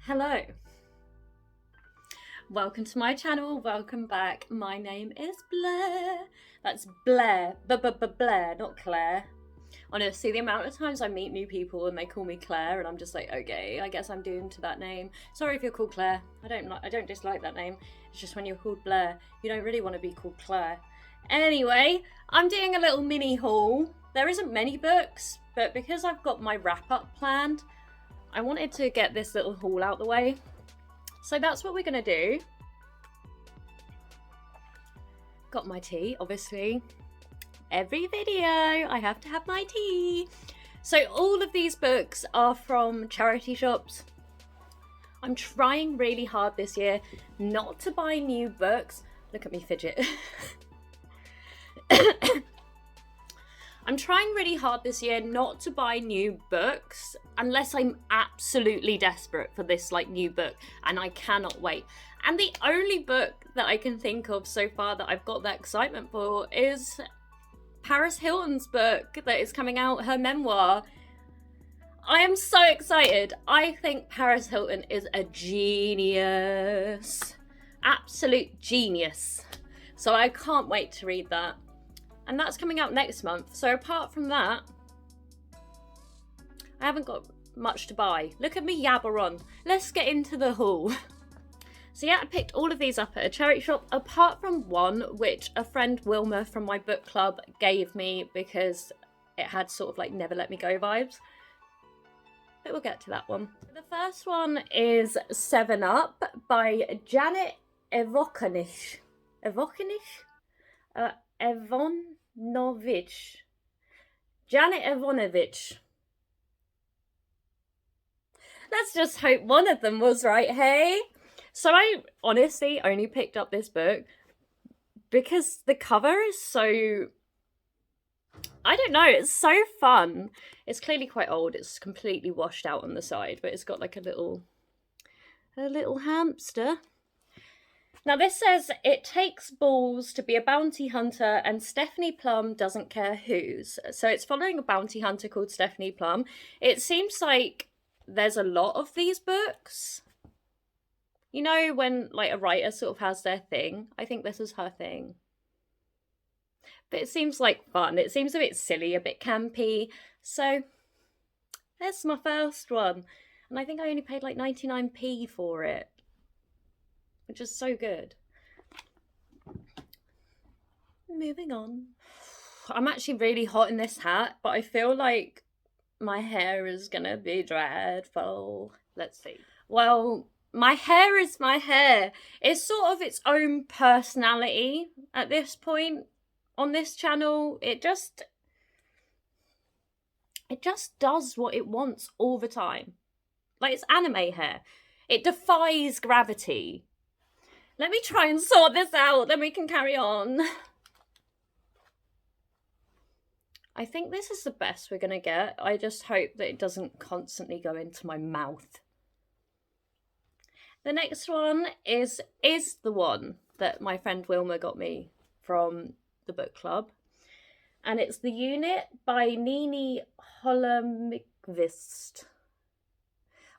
Hello. Welcome to my channel, welcome back. My name is Blair. That's Blair, Blair, not Claire. Honestly, the amount of times I meet new people and they call me Claire and I'm just like, okay, I guess I'm doomed to that name. Sorry if you're called Claire. I don't dislike that name. It's just when you're called Blair, you don't really want to be called Claire. Anyway, I'm doing a little mini haul. There isn't many books, but because I've got my wrap-up planned, I wanted to get this little haul out the way. So that's what we're gonna do. Got my tea, obviously. Every video, I have to have my tea. So all of these books are from charity shops. I'm trying really hard this year not to buy new books. Look at me fidget. I'm trying really hard this year not to buy new books unless I'm absolutely desperate for this new book and I cannot wait. And the only book that I can think of so far that I've got that excitement for is Paris Hilton's book that is coming out, her memoir. I am so excited. I think Paris Hilton is a genius. Absolute genius. So I can't wait to read that. And that's coming out next month. So apart from that, I haven't got much to buy. Look at me yabber on. Let's get into the haul. So yeah, I picked all of these up at a charity shop, apart from one, which a friend Wilma from my book club gave me because it had sort of Never Let Me Go vibes. But we'll get to that one. The first one is 7 Up by Janet Evokanich. Evonovich. Janet Evonovich. Let's just hope one of them was right, hey? So I honestly only picked up this book because the cover is so... I don't know, it's so fun. It's clearly quite old. It's completely washed out on the side, but it's got a little hamster. Now this says, it takes balls to be a bounty hunter and Stephanie Plum doesn't care whose. So it's following a bounty hunter called Stephanie Plum. It seems like there's a lot of these books. You know when a writer sort of has their thing? I think this is her thing. But it seems fun. It seems a bit silly, a bit campy. So that's my first one. And I think I only paid 99p for it, which is so good. Moving on. I'm actually really hot in this hat, but I feel like my hair is gonna be dreadful. Let's see. Well, my hair is my hair. It's sort of its own personality at this point on this channel. It just does what it wants all the time. It's anime hair. It defies gravity. Let me try and sort this out, then we can carry on. I think this is the best we're gonna get. I just hope that it doesn't constantly go into my mouth. The next one is the one that my friend Wilma got me from the book club. And it's The Unit by Nini Holomqvist.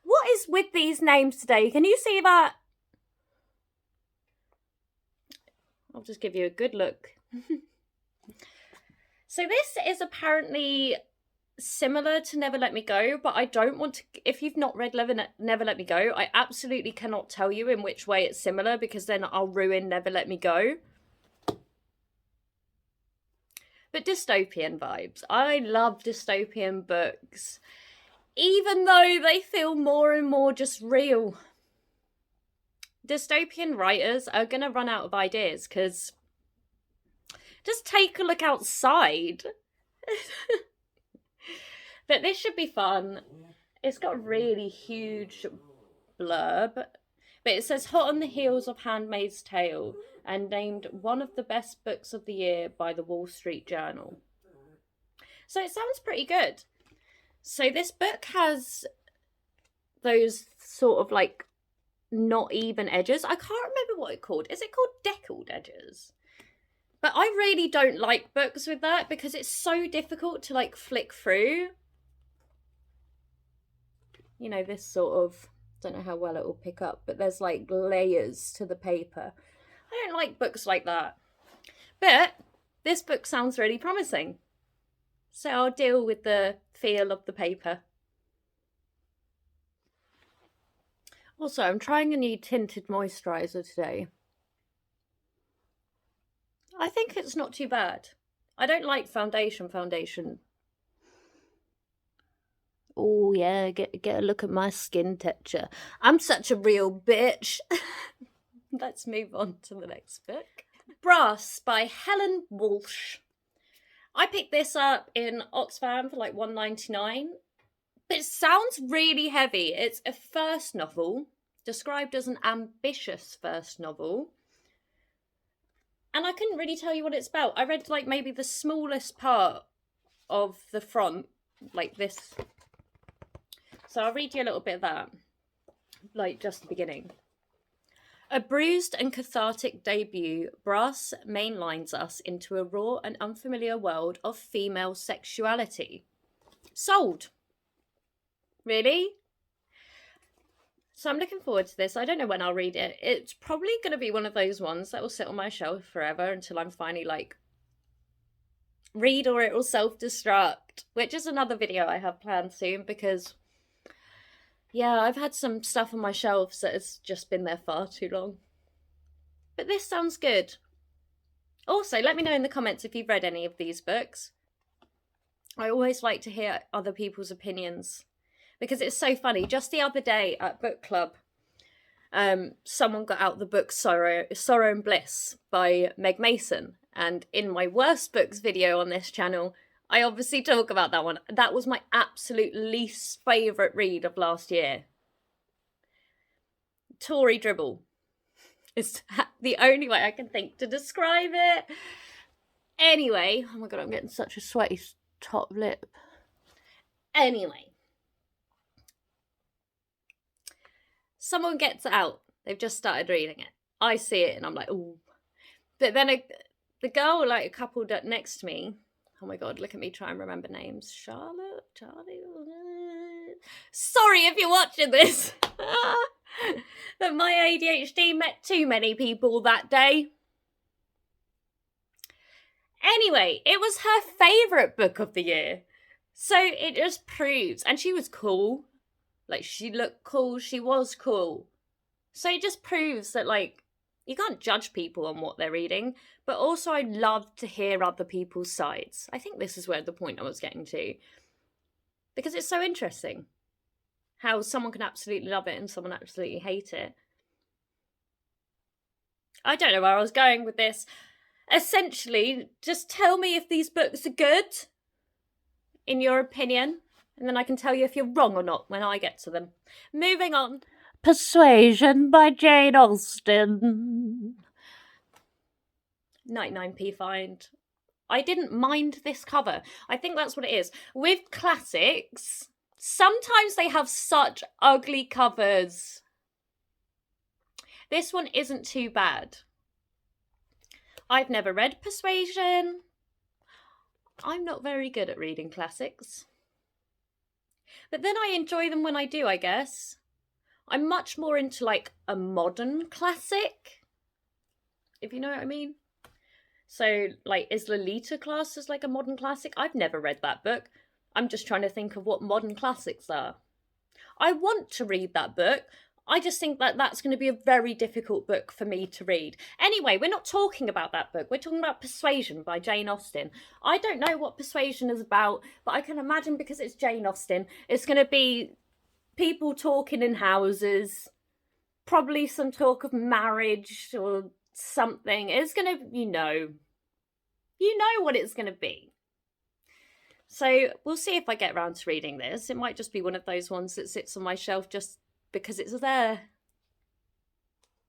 What is with these names today? Can you see that? I'll just give you a good look. So this is apparently similar to Never Let Me Go, but I don't want to... If you've not read Never Let Me Go, I absolutely cannot tell you in which way it's similar because then I'll ruin Never Let Me Go. But dystopian vibes. I love dystopian books, even though they feel more and more just real. Dystopian writers are going to run out of ideas because just take a look outside. But this should be fun. It's got a really huge blurb, but it says hot on the heels of Handmaid's Tale and named one of the best books of the year by the Wall Street Journal. So it sounds pretty good. So this book has those sort of not even edges. I can't remember what it's called. Is it called deckled edges? But I really don't like books with that because it's so difficult to flick through. You know, this sort of Don't know how well it will pick up, but there's like layers to the paper. I don't like books like that. But this book sounds really promising. So I'll deal with the feel of the paper. Also, I'm trying a new tinted moisturiser today. I think it's not too bad. I don't like foundation. Oh yeah, get a look at my skin texture. I'm such a real bitch. Let's move on to the next book. Brass by Helen Walsh. I picked this up in Oxfam for like $1.99. But it sounds really heavy. It's a first novel, described as an ambitious first novel. And I couldn't really tell you what it's about. I read like maybe the smallest part of the front, like this. So I'll read you a little bit of that, like just the beginning. A bruised and cathartic debut, Brass mainlines us into a raw and unfamiliar world of female sexuality. Sold. Really? So I'm looking forward to this. I don't know when I'll read it. It's probably going to be one of those ones that will sit on my shelf forever until I'm finally like, read or it will self-destruct, which is another video I have planned soon because, yeah, I've had some stuff on my shelves that has just been there far too long. But this sounds good. Also, let me know in the comments if you've read any of these books. I always like to hear other people's opinions because it's so funny. Just the other day at book club, someone got out the book Sorrow and Bliss by Meg Mason. And in my worst books video on this channel, I obviously talk about that one. That was my absolute least favourite read of last year. Tory dribble is the only way I can think to describe it. Anyway, oh my god, I'm getting such a sweaty top lip. Anyway. Someone gets it out. They've just started reading it. I see it and I'm like, ooh. But then the girl, like a couple next to me, oh my god, look at me try and remember names. Charlotte? Charlie? Sorry if you're watching this. But my ADHD met too many people that day. Anyway, it was her favourite book of the year. So it just proves, and she was cool. Like, she looked cool, she was cool. So it just proves that, like, you can't judge people on what they're reading, but also I love to hear other people's sides. I think this is where the point I was getting to. Because it's so interesting how someone can absolutely love it and someone absolutely hate it. I don't know where I was going with this. Essentially, just tell me if these books are good, in your opinion, and then I can tell you if you're wrong or not when I get to them. Moving on. Persuasion by Jane Austen. 99p find. I didn't mind this cover. I think that's what it is. With classics, sometimes they have such ugly covers. This one isn't too bad. I've never read Persuasion. I'm not very good at reading classics. But then I enjoy them when I do, I guess. I'm much more into like a modern classic, if you know what I mean. So like, is Lolita classed as like a modern classic? I've never read that book. I'm just trying to think of what modern classics are. I want to read that book. I just think that that's going to be a very difficult book for me to read. Anyway, we're not talking about that book. We're talking about Persuasion by Jane Austen. I don't know what Persuasion is about, but I can imagine because it's Jane Austen, it's going to be people talking in houses, probably some talk of marriage or something. It's going to, you know what it's going to be. So we'll see if I get around to reading this. It might just be one of those ones that sits on my shelf just because it's there.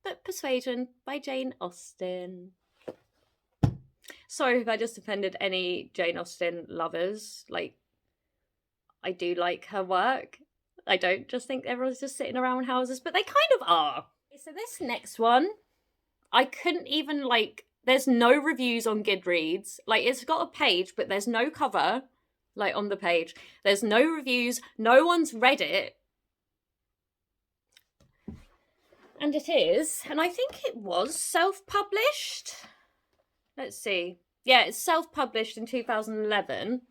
But Persuasion by Jane Austen. Sorry if I just offended any Jane Austen lovers. Like, I do like her work. I don't just think everyone's just sitting around houses, but they kind of are. So this next one, I couldn't even, like, there's no reviews on Goodreads. Like, it's got a page, but there's no cover, like, on the page. There's no reviews. No one's read it. And it is, and I think it was self-published. Let's see. Yeah, it's self-published in 2011.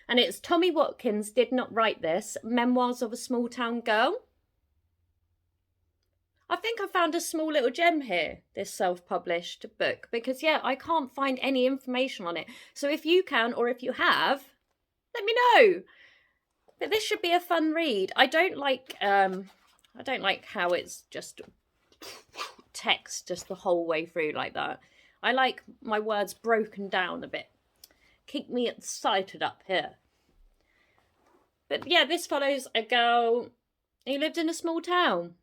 And it's Tommy Watkins Did Not Write This, Memoirs of a Small Town Girl. I think I found a small little gem here, this self-published book, because yeah, I can't find any information on it. So if you can, or if you have, let me know. But this should be a fun read. I don't like how it's just text just the whole way through like that. I like my words broken down a bit. Keep me excited up here. But yeah, this follows a girl who lived in a small town.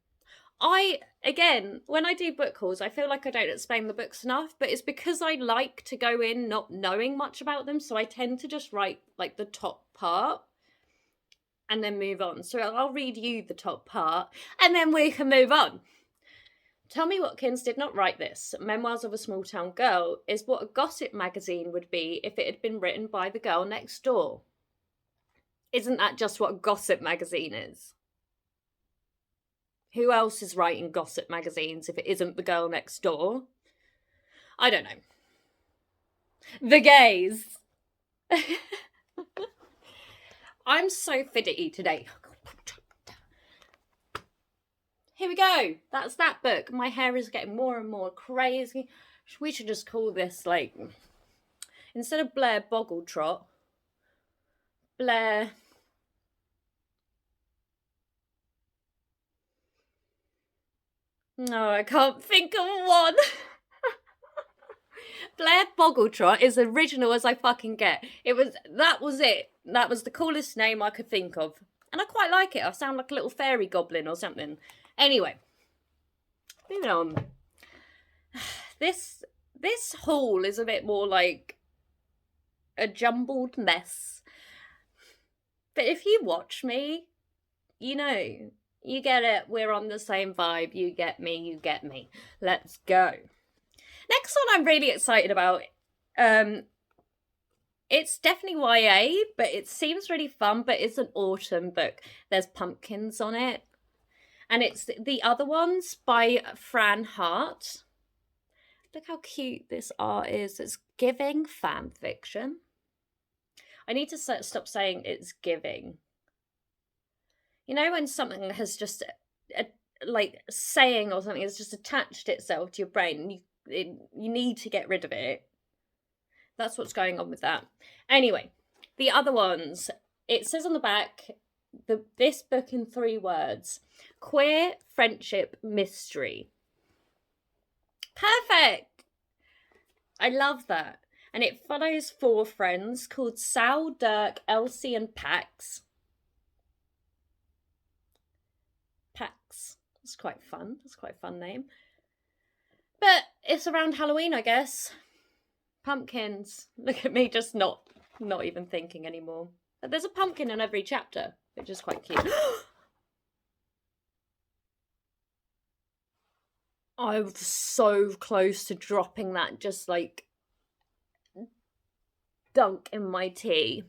Again, when I do book hauls, I feel like I don't explain the books enough, but it's because I like to go in not knowing much about them, so I tend to just write like the top part and then move on. So I'll read you the top part and then we can move on. Tommy Watkins Did Not Write This, Memoirs of a Small Town Girl, is what a gossip magazine would be if it had been written by the girl next door. Isn't that just what a gossip magazine is? Who else is writing gossip magazines if it isn't the girl next door? I don't know. The gays. I'm so fidgety today. Here we go. That's that book. My hair is getting more and more crazy. We should just call this, like, instead of Blair Boggletrot, Blair... No, I can't think of one. Blair Boggletrot is original as I fucking get. That was it. That was the coolest name I could think of. And I quite like it. I sound like a little fairy goblin or something. Anyway, moving on. This haul is a bit more like a jumbled mess. But if you watch me, you know, you get it. We're on the same vibe. You get me, you get me. Let's go. Next one I'm really excited about. It's definitely YA, but it seems really fun, but it's an autumn book. There's pumpkins on it. And it's The Other Ones by Fran Hart. Look how cute this art is. It's giving fan fiction. I need to stop saying it's giving. You know when something has just, like, saying or something has just attached itself to your brain and you need to get rid of it? That's what's going on with that. Anyway, The Other Ones. It says on the back, this book in 3 words. Queer friendship mystery. Perfect! I love that. And it follows 4 friends called Sal, Dirk, Elsie and Pax. Pax. That's quite fun. That's quite a fun name. But it's around Halloween, I guess. Pumpkins. Look at me just not even thinking anymore. But there's a pumpkin in every chapter, which is quite cute. I was so close to dropping that just like dunk in my tea.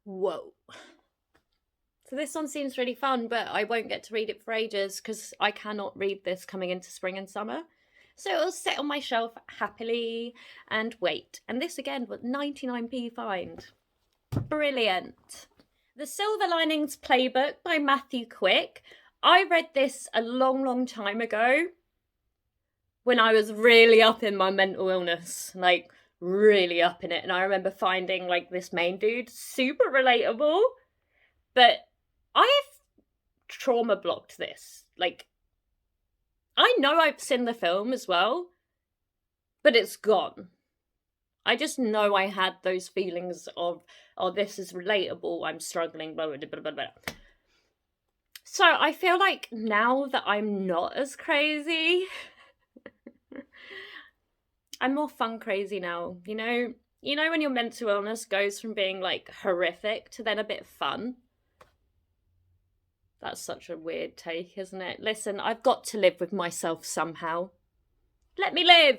Whoa. So this one seems really fun, but I won't get to read it for ages because I cannot read this coming into spring and summer. So it'll sit on my shelf happily and wait. And this again was 99p find. Brilliant. The Silver Linings Playbook by Matthew Quick. I read this a long time ago when I was really up in my mental illness, like really up in it. And I remember finding like this main dude super relatable, but I have trauma blocked this. Like, I know I've seen the film as well, but it's gone. I just know I had those feelings of, oh, this is relatable, I'm struggling, blah, blah, blah, blah, blah. So I feel like now that I'm not as crazy, I'm more fun crazy now, you know? You know when your mental illness goes from being like horrific to then a bit fun? That's such a weird take, isn't it? Listen, I've got to live with myself somehow. Let me live!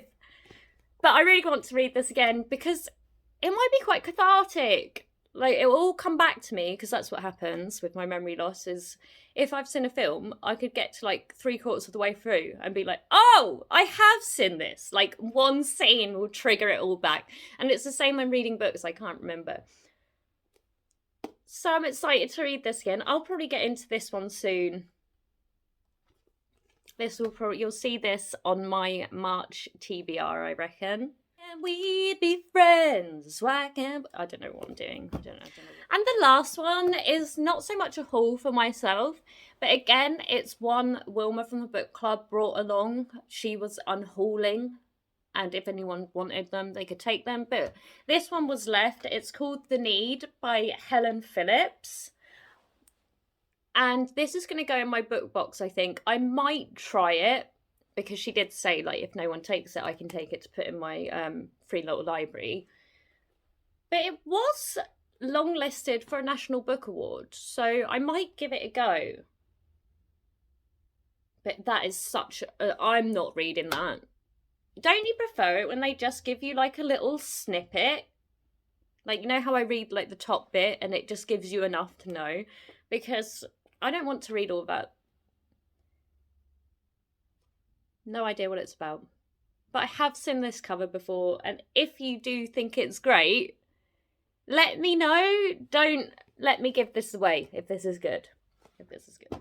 But I really want to read this again because it might be quite cathartic. Like, it will all come back to me, because that's what happens with my memory loss, is if I've seen a film, I could get to like 3/4 of the way through and be like, oh, I have seen this. Like, one scene will trigger it all back. And it's the same when reading books, I can't remember. So I'm excited to read this again. I'll probably get into this one soon. This will probably, you'll see this on my March TBR, I reckon. And we'd be friends. Why can't I don't know what I'm doing. I don't know. And the last one is not so much a haul for myself, but again, it's one Wilma from the book club brought along. She was unhauling, and if anyone wanted them, they could take them. But this one was left. It's called The Need by Helen Phillips. And this is going to go in my book box, I think. I might try it, because she did say, like, if no one takes it, I can take it to put in my free little library. But it was longlisted for a National Book Award, so I might give it a go. But that is such I'm not reading that. Don't you prefer it when they just give you, like, a little snippet? Like, you know how I read, like, the top bit, and it just gives you enough to know? Because I don't want to read all that. No idea what it's about. But I have seen this cover before, and if you do think it's great, let me know. Don't let me give this away if this is good. If this is good.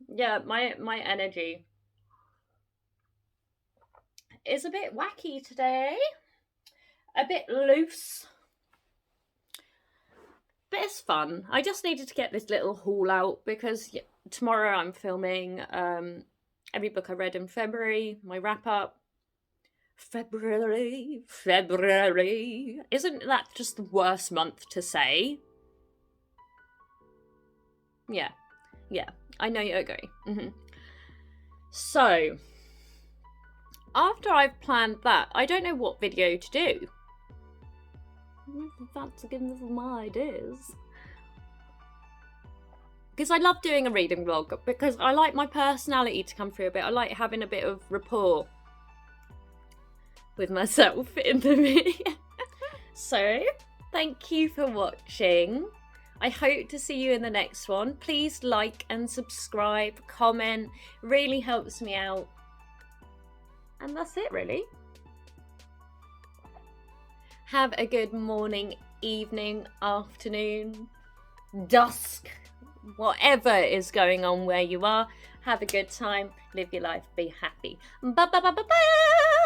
Yeah, my energy is a bit wacky today. A bit loose. But it's fun. I just needed to get this little haul out, because tomorrow I'm filming every book I read in February, my wrap up. February. Isn't that just the worst month to say? Yeah, I know you agree. So, after I've planned that, I don't know what video to do. That's giving us my ideas. Because I love doing a reading vlog, because I like my personality to come through a bit. I like having a bit of rapport with myself in the video. So, thank you for watching. I hope to see you in the next one. Please like and subscribe, comment. Really helps me out. And that's it, really. Have a good morning, evening, afternoon, dusk, whatever is going on where you are. Have a good time, live your life, be happy. Bye bye bye bye bye.